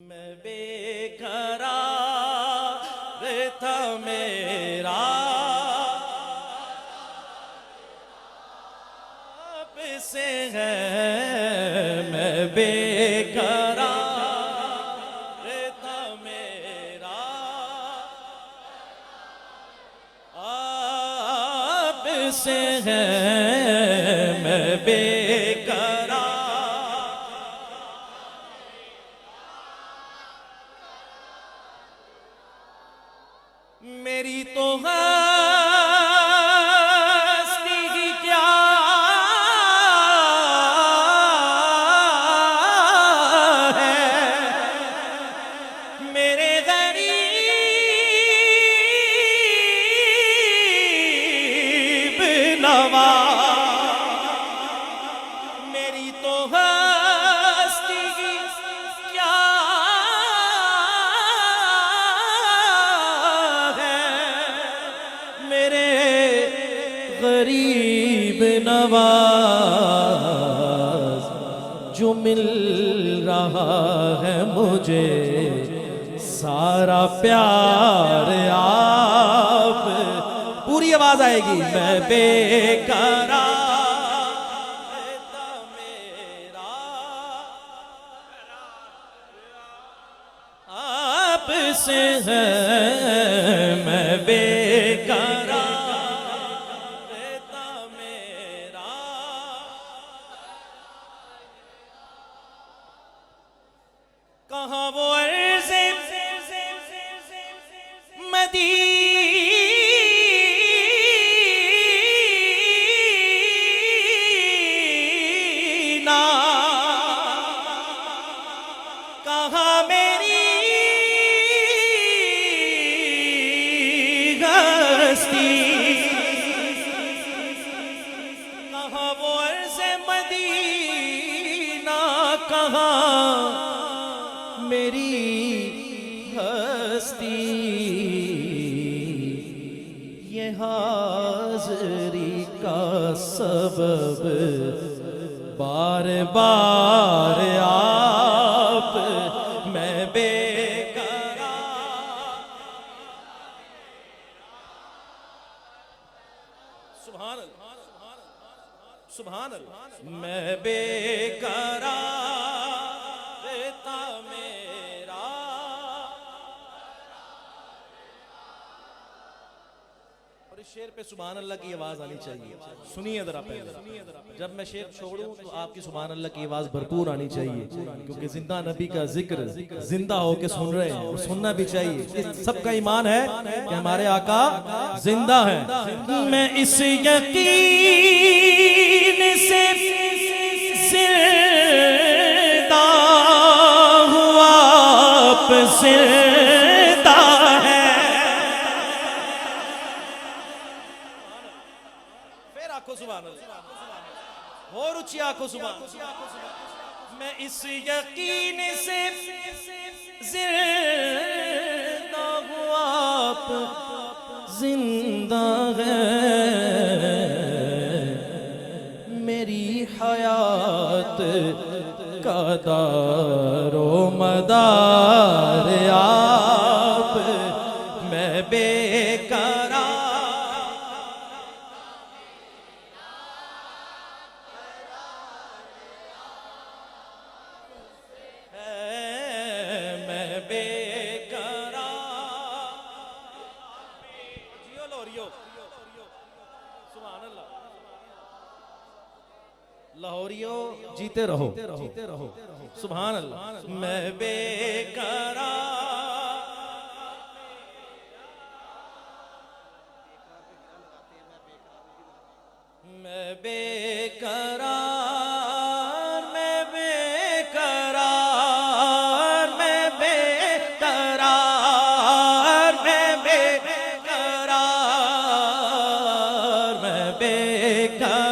मैं बेकरार था मेरा आप से है। मैं बेकरार था मेरा आप से है। मैं बेकरार मेरी तो हस्ती की क्या है, मेरे गरीब नवाज। मेरी तो हस्ती की क्या गरीब नवाज जो मिल रहा है मुझे सारा प्यार आप। पूरी आवाज आएगी। मैं बेकरार था मेरा आप से है। मैं बेकरार कहाँ वो अर्ज़े मदीना, कहाँ मेरी हस्ती, कहाँ वो अर्ज़े मदीना, कहाँ मेरी हस्ती। ये हाज़री का सबब बार बार आप। मैं बेकरार सुभान अल्लाह सुभान अल्लाह। मैं बेकरार था मेरा और इस शेर पे सुभान अल्लाह की आवाज आनी चाहिए। सुनिए जरा पहले, जब मैं शेर छोड़ूं तो आपकी सुभान अल्लाह की आवाज भरपूर आनी चाहिए, क्योंकि जिंदा नबी का जिक्र जिंदा होके सुन रहे हैं और सुनना भी चाहिए। इस सबका ईमान है कि हमारे आका जिंदा है। मैं इस यकीन से जिंदा हुआ आप जिंदा है। फिर आखो सुभान अल्लाह और ऊंची आखो सुभान। मैं इस यकीन से जिंदा हुआ आप जिंदा है। मेरी हयात का दारो मदार आप। मैं बेकरार लाहौरियो जीते रहो सुभान अल्लाह। मैं बेकरार मैं बेकरार मैं बेकरार मैं बेकरार मैं बेकरार मैं बेकरार